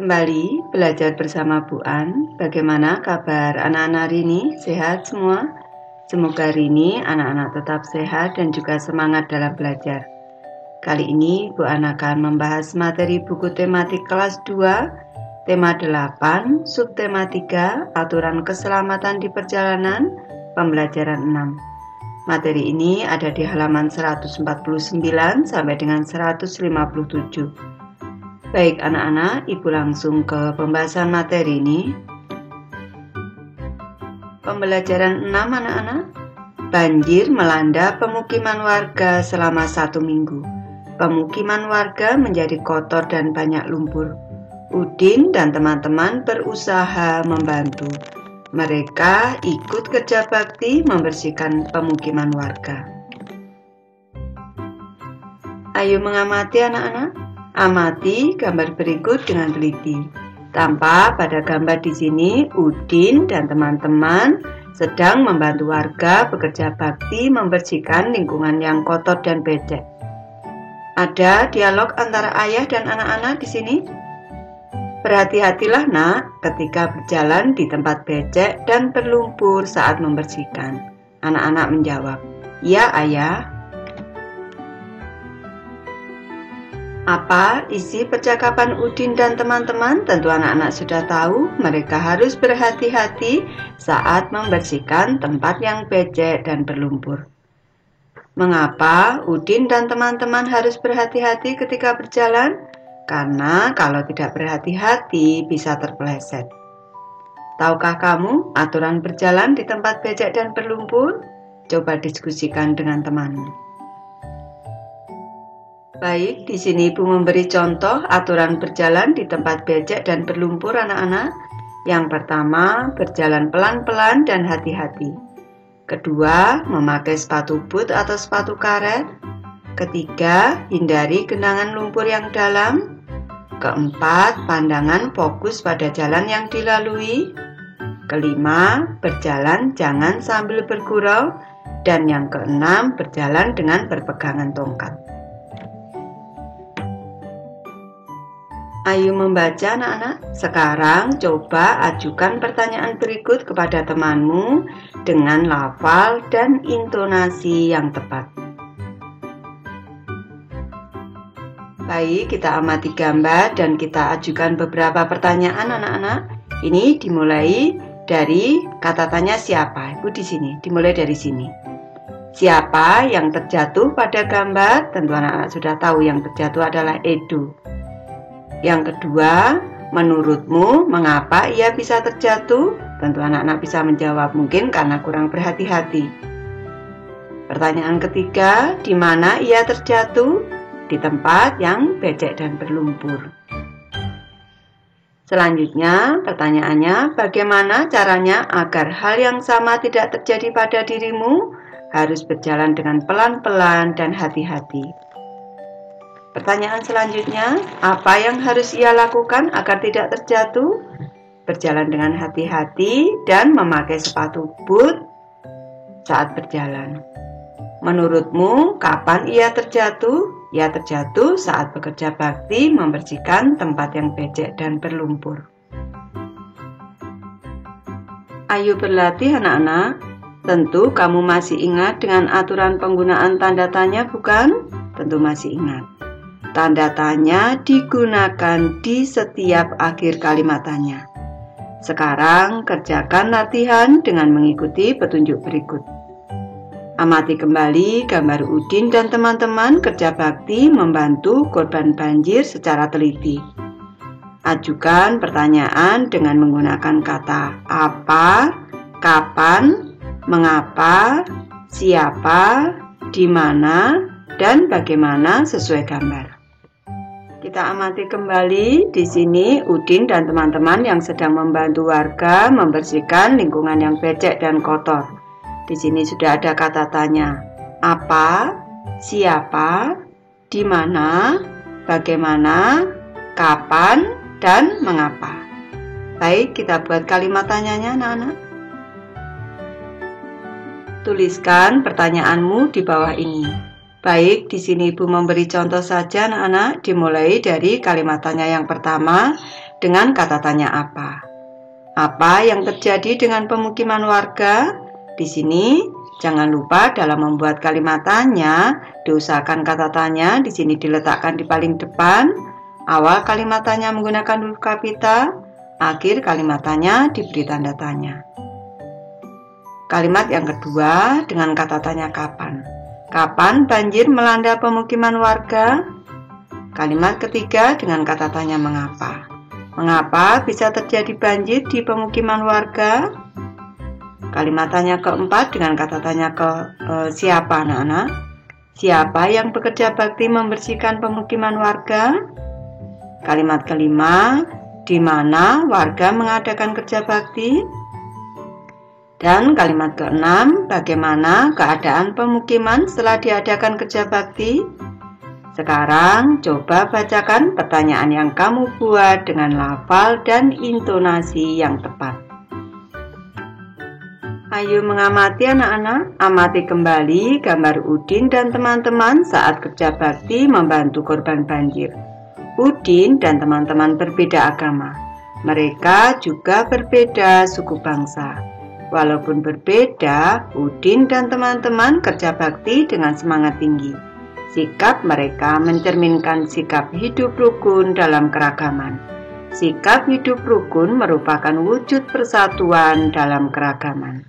kembali belajar bersama Bu An. Bagaimana kabar anak-anak hari ini? Sehat semua? Semoga hari ini anak-anak tetap sehat dan juga semangat dalam belajar. Kali ini Bu An akan membahas materi buku tematik kelas 2, tema 8, subtema 3, aturan keselamatan di perjalanan, pembelajaran 6. Materi ini ada di halaman 149 sampai dengan 157. Baik anak-anak, Ibu langsung ke pembahasan materi ini. Pembelajaran 6 anak-anak. Banjir melanda pemukiman warga selama 1 minggu. Pemukiman warga menjadi kotor dan banyak lumpur. Udin dan teman-teman berusaha membantu. Mereka ikut kerja bakti membersihkan pemukiman warga. Ayo mengamati anak-anak. Amati gambar berikut dengan teliti. Tampak pada gambar di sini, Udin dan teman-teman sedang membantu warga bekerja bakti membersihkan lingkungan yang kotor dan becek. Ada dialog antara ayah dan anak-anak di sini. Berhati-hatilah nak ketika berjalan di tempat becek dan berlumpur saat membersihkan. Anak-anak menjawab, "Ya ayah." Apa isi percakapan Udin dan teman-teman? Tentu anak-anak sudah tahu, mereka harus berhati-hati saat membersihkan tempat yang becek dan berlumpur. Mengapa Udin dan teman-teman harus berhati-hati ketika berjalan? Karena kalau tidak berhati-hati bisa terpeleset. Tahukah kamu aturan berjalan di tempat becek dan berlumpur? Coba diskusikan dengan temanmu. Baik, di sini Ibu memberi contoh aturan berjalan di tempat becek dan berlumpur anak-anak. Yang pertama, berjalan pelan-pelan dan hati-hati. Kedua, memakai sepatu boot atau sepatu karet. Ketiga, hindari genangan lumpur yang dalam. Keempat, pandangan fokus pada jalan yang dilalui. Kelima, berjalan jangan sambil bergurau. Dan yang keenam, berjalan dengan berpegangan tongkat. Ayo membaca anak-anak. Sekarang coba ajukan pertanyaan berikut kepada temanmu dengan lafal dan intonasi yang tepat. Baik, kita amati gambar dan kita ajukan beberapa pertanyaan anak-anak. Ini dimulai dari kata tanya siapa. Ibu di sini, dimulai dari sini. Siapa yang terjatuh pada gambar? Tentu anak-anak sudah tahu yang terjatuh adalah Edo. Yang kedua, menurutmu mengapa ia bisa terjatuh? Tentu anak-anak bisa menjawab, mungkin karena kurang berhati-hati. Pertanyaan ketiga, di mana ia terjatuh? Di tempat yang becek dan berlumpur. Selanjutnya, pertanyaannya, bagaimana caranya agar hal yang sama tidak terjadi pada dirimu? Harus berjalan dengan pelan-pelan dan hati-hati. Pertanyaan selanjutnya, apa yang harus ia lakukan agar tidak terjatuh? Berjalan dengan hati-hati dan memakai sepatu boot saat berjalan. Menurutmu, kapan ia terjatuh? Ia terjatuh saat bekerja bakti membersihkan tempat yang becek dan berlumpur. Ayo berlatih anak-anak. Tentu kamu masih ingat dengan aturan penggunaan tanda tanya, bukan? Tentu masih ingat. Tanda tanya digunakan di setiap akhir kalimat tanya. Sekarang kerjakan latihan dengan mengikuti petunjuk berikut. Amati kembali gambar Udin dan teman-teman kerja bakti membantu korban banjir secara teliti. Ajukan pertanyaan dengan menggunakan kata apa, kapan, mengapa, siapa, di mana, dan bagaimana sesuai gambar. Kita amati kembali di sini Udin dan teman-teman yang sedang membantu warga membersihkan lingkungan yang becek dan kotor. Di sini sudah ada kata tanya, apa, siapa, di mana, bagaimana, kapan, dan mengapa. Baik, kita buat kalimat tanyanya anak-anak. Tuliskan pertanyaanmu di bawah ini. Baik, di sini Ibu memberi contoh saja anak-anak, dimulai dari kalimat tanya yang pertama. dengan kata tanya apa. Apa yang terjadi dengan pemukiman warga? Di sini jangan lupa dalam membuat kalimat tanya, diusahakan kata tanya di sini diletakkan di paling depan. Awal kalimat tanya menggunakan huruf kapital, akhir kalimat tanya diberi tanda tanya. Kalimat yang kedua dengan kata tanya kapan. Kapan banjir melanda pemukiman warga? Kalimat ketiga dengan kata tanya mengapa. Mengapa bisa terjadi banjir di pemukiman warga? Kalimat tanya keempat dengan kata tanya siapa anak-anak? Siapa yang bekerja bakti membersihkan pemukiman warga? Kalimat kelima, di mana warga mengadakan kerja bakti? Dan kalimat keenam, bagaimana keadaan pemukiman setelah diadakan kerja bakti? Sekarang coba bacakan pertanyaan yang kamu buat dengan lafal dan intonasi yang tepat. Ayo mengamati anak-anak, amati kembali gambar Udin dan teman-teman saat kerja bakti membantu korban banjir. Udin dan teman-teman berbeda agama. Mereka juga berbeda suku bangsa. Walaupun berbeda, Udin dan teman-teman kerja bakti dengan semangat tinggi. Sikap mereka mencerminkan sikap hidup rukun dalam keragaman. Sikap hidup rukun merupakan wujud persatuan dalam keragaman.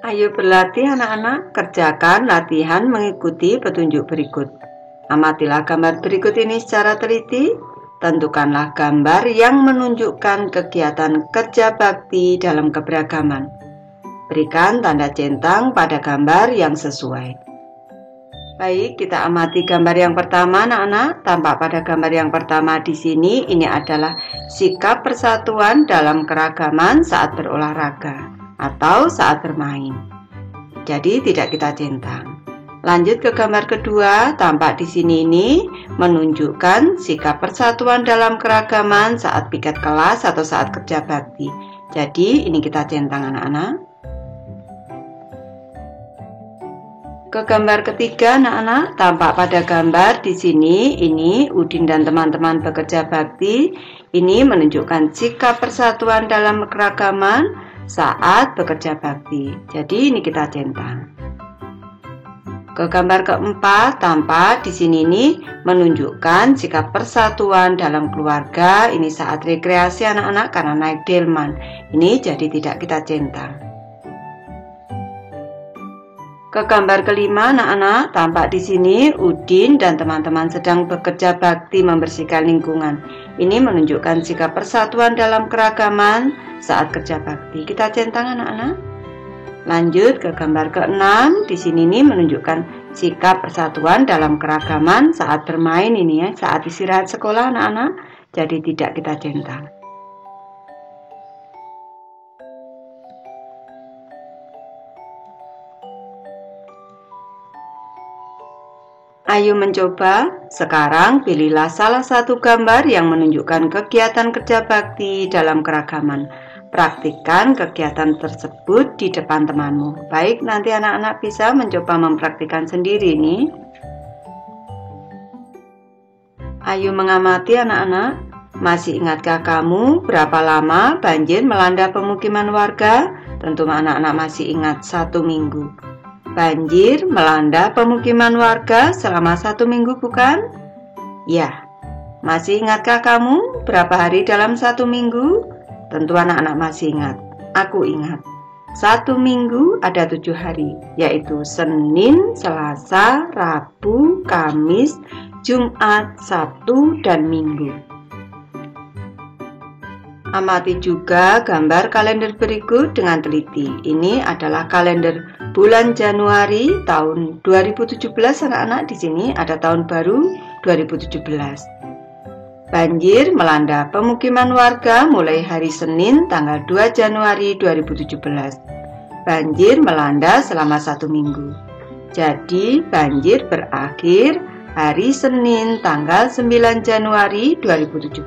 Ayo berlatih anak-anak, kerjakan latihan mengikuti petunjuk berikut. Amatilah gambar berikut ini secara teliti. Tentukanlah gambar yang menunjukkan kegiatan kerja bakti dalam keberagaman. Berikan tanda centang pada gambar yang sesuai. Baik, kita amati gambar yang pertama anak-anak. Tampak pada gambar yang pertama di sini, ini adalah sikap persatuan dalam keragaman saat berolahraga atau saat bermain. Jadi tidak kita centang. Lanjut ke gambar kedua, tampak di sini ini menunjukkan sikap persatuan dalam keragaman saat piket kelas atau saat kerja bakti. Jadi ini kita centang anak-anak. Ke gambar ketiga anak-anak, tampak pada gambar di sini ini Udin dan teman-teman bekerja bakti. Ini menunjukkan sikap persatuan dalam keragaman saat bekerja bakti. Jadi ini kita centang. Ke gambar keempat, tampak di sini ini menunjukkan sikap persatuan dalam keluarga. Ini saat rekreasi anak-anak karena naik delman. Ini jadi tidak kita centang. Ke gambar kelima anak-anak, tampak di sini Udin dan teman-teman sedang bekerja bakti membersihkan lingkungan. Ini menunjukkan sikap persatuan dalam keragaman saat kerja bakti. Kita centang anak-anak. Lanjut ke gambar keenam, di sini nih menunjukkan sikap persatuan dalam keragaman saat bermain ini ya, saat istirahat sekolah anak-anak. Jadi tidak kita centang. Ayo mencoba. Sekarang pilihlah salah satu gambar yang menunjukkan kegiatan kerja bakti dalam keragaman. Praktikkan kegiatan tersebut di depan temanmu. Baik, nanti anak-anak bisa mencoba mempraktikkan sendiri nih. Ayo mengamati anak-anak. Masih ingatkah kamu berapa lama banjir melanda pemukiman warga? Tentu anak-anak masih ingat 1 minggu. Banjir melanda pemukiman warga selama 1 minggu bukan? Ya. Masih ingatkah kamu berapa hari dalam 1 minggu? Tentu anak-anak masih ingat. Aku ingat. 1 minggu ada 7 hari, yaitu Senin, Selasa, Rabu, Kamis, Jumat, Sabtu, dan Minggu. Amati juga gambar kalender berikut dengan teliti. Ini adalah kalender bulan Januari tahun 2017 anak-anak. Di sini ada tahun baru 2017. Banjir melanda pemukiman warga mulai hari Senin tanggal 2 Januari 2017. Banjir melanda selama 1 minggu. Jadi banjir berakhir hari Senin tanggal 9 Januari 2017.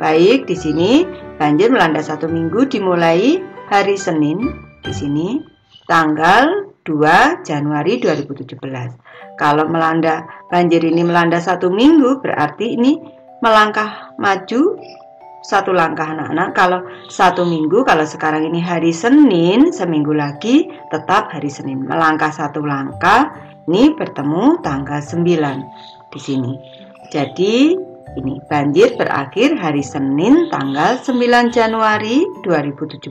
Baik, di sini banjir melanda 1 minggu dimulai hari Senin di sini tanggal 2 2 Januari 2017. Kalau banjir ini melanda 1 minggu, berarti ini melangkah maju 1 langkah anak-anak. Kalau 1 minggu, kalau sekarang ini hari Senin, seminggu lagi tetap hari Senin. Melangkah 1 langkah, ini bertemu tanggal 9 di sini. Jadi ini banjir berakhir hari Senin tanggal 9 Januari 2017.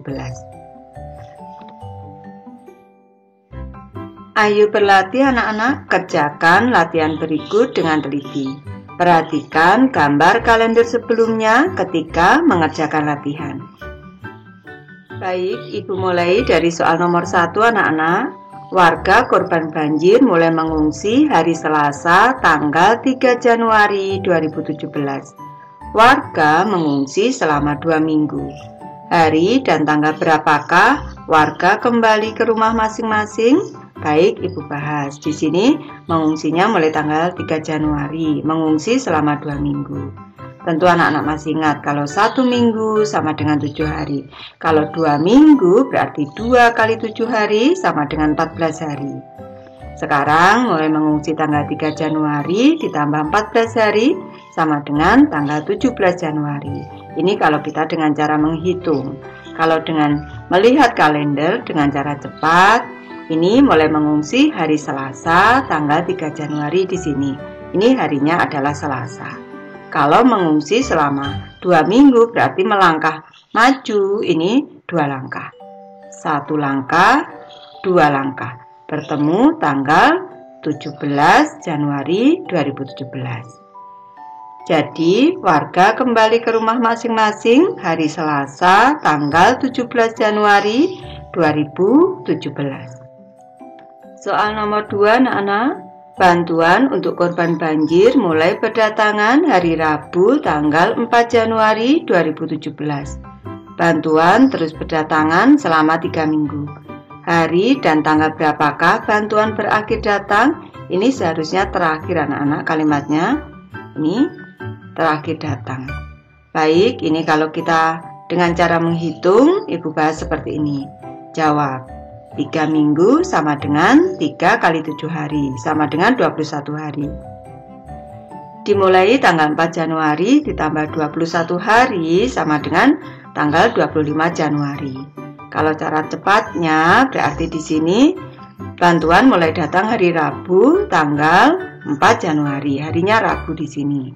Ayo berlatih anak-anak, kerjakan latihan berikut dengan teliti. Perhatikan gambar kalender sebelumnya ketika mengerjakan latihan. Baik, Ibu mulai dari soal nomor 1 anak-anak. Warga korban banjir mulai mengungsi hari Selasa tanggal 3 Januari 2017. Warga mengungsi selama 2 minggu. Hari dan tanggal berapakah warga kembali ke rumah masing-masing? Baik, Ibu bahas. Di sini mengungsinya mulai tanggal 3 Januari, mengungsi selama 2 minggu. Tentu anak-anak masih ingat kalau 1 minggu sama dengan 7 hari. Kalau 2 minggu berarti 2 kali 7 hari sama dengan 14 hari. Sekarang mulai mengungsi tanggal 3 Januari ditambah 14 hari sama dengan tanggal 17 Januari. Ini kalau kita dengan cara menghitung. Kalau dengan melihat kalender dengan cara cepat, ini mulai mengungsi hari Selasa tanggal 3 Januari di sini. Ini harinya adalah Selasa. Kalau mengungsi selama 2 minggu berarti melangkah maju, ini 2 langkah. 1 langkah, 2 langkah. Bertemu tanggal 17 Januari 2017. Jadi warga kembali ke rumah masing-masing hari Selasa tanggal 17 Januari 2017. Soal nomor 2 anak-anak, bantuan untuk korban banjir mulai berdatangan hari Rabu tanggal 4 Januari 2017. Bantuan terus berdatangan selama 3 minggu. Hari dan tanggal berapakah bantuan berakhir datang? Ini seharusnya terakhir anak-anak kalimatnya. Ini terakhir datang. Baik, ini kalau kita dengan cara menghitung, Ibu bahas seperti ini. Jawab. 3 minggu sama dengan 3 kali 7 hari, sama dengan 21 hari. Dimulai tanggal 4 Januari ditambah 21 hari sama dengan tanggal 25 Januari. Kalau cara cepatnya berarti di sini bantuan mulai datang hari Rabu tanggal 4 Januari. Harinya Rabu di sini.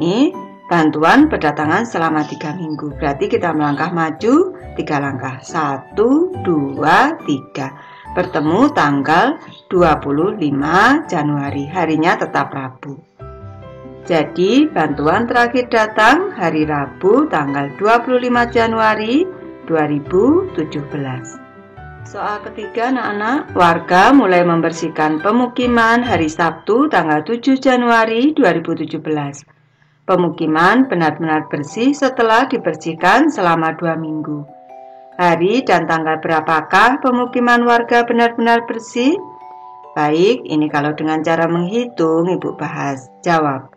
Ini bantuan berdatangan selama 3 minggu. Berarti kita melangkah maju 3 langkah. 1, 2, 3. Bertemu tanggal 25 Januari. Harinya tetap Rabu. Jadi bantuan terakhir datang hari Rabu tanggal 25 Januari 2017. Soal ketiga anak-anak, warga mulai membersihkan pemukiman hari Sabtu tanggal 7 Januari 2017. Pemukiman benar-benar bersih setelah dibersihkan selama 2 minggu. Hari dan tanggal berapakah pemukiman warga benar-benar bersih? Baik, ini kalau dengan cara menghitung Ibu bahas. Jawab.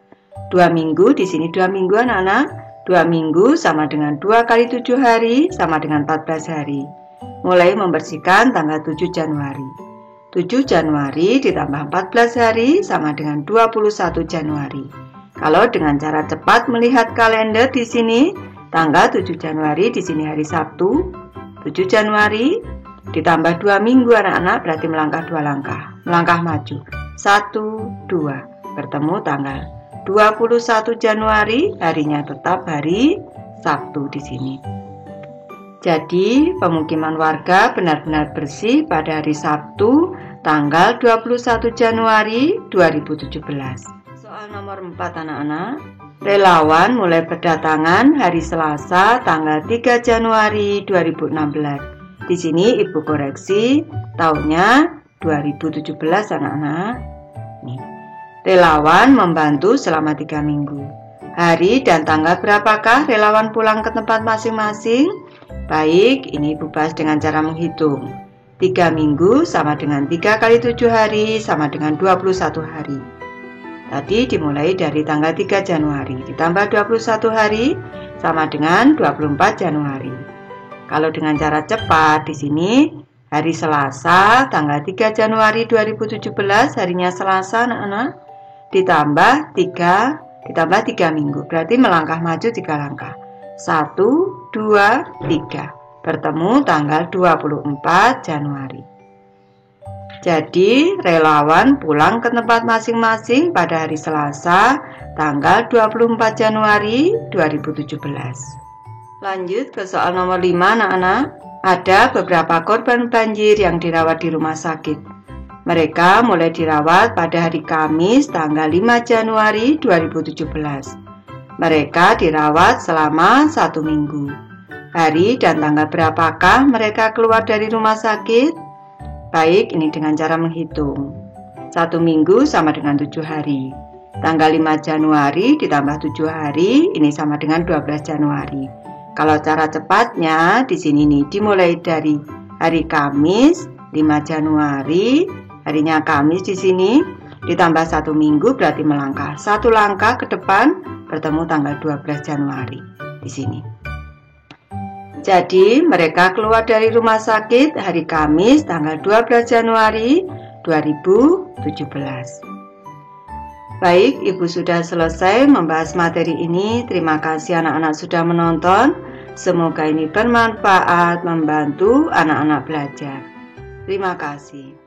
2 minggu, di sini 2 minggu anak-anak. 2 minggu sama dengan 2 kali 7 hari sama dengan 14 hari. Mulai membersihkan tanggal 7 Januari. 7 Januari ditambah 14 hari sama dengan 21 Januari. Kalau dengan cara cepat melihat kalender di sini, tanggal 7 Januari di sini hari Sabtu. 7 Januari ditambah 2 minggu anak-anak berarti melangkah 2 langkah. Melangkah maju. 1, 2. Bertemu tanggal 21 Januari, harinya tetap hari Sabtu di sini. Jadi, pemukiman warga benar-benar bersih pada hari Sabtu, tanggal 21 Januari 2017. Soal nomor 4 anak-anak. Relawan mulai berdatangan hari Selasa, tanggal 3 Januari 2016. Di sini Ibu koreksi, tahunnya 2017 anak-anak. Nih. Relawan membantu selama 3 minggu. Hari dan tanggal berapakah relawan pulang ke tempat masing-masing? Baik, ini Ibu bahas dengan cara menghitung. 3 minggu sama dengan 3 kali 7 hari sama dengan 21 hari. Tadi dimulai dari tanggal 3 Januari ditambah 21 hari sama dengan 24 Januari. Kalau dengan cara cepat di sini Hari Selasa, tanggal 3 Januari 2017, harinya Selasa anak-anak, ditambah 3 minggu. Berarti melangkah maju 3 langkah. 1, 2, 3. Bertemu tanggal 24 Januari. Jadi, relawan pulang ke tempat masing-masing pada hari Selasa, tanggal 24 Januari 2017. Lanjut ke soal nomor 5, anak-anak. Ada beberapa korban banjir yang dirawat di rumah sakit. Mereka mulai dirawat pada hari Kamis, tanggal 5 Januari 2017. Mereka dirawat selama 1 minggu. Hari dan tanggal berapakah mereka keluar dari rumah sakit? Baik, ini dengan cara menghitung. 1 minggu sama dengan 7 hari. Tanggal 5 Januari ditambah 7 hari, ini sama dengan 12 Januari. Kalau cara cepatnya, di sini nih dimulai dari hari Kamis, 5 Januari, harinya Kamis di sini, ditambah 1 minggu berarti melangkah 1 langkah ke depan, bertemu tanggal 12 Januari di sini. Jadi, mereka keluar dari rumah sakit hari Kamis tanggal 12 Januari 2017. Baik, Ibu sudah selesai membahas materi ini. Terima kasih anak-anak sudah menonton. Semoga ini bermanfaat, membantu anak-anak belajar. Terima kasih.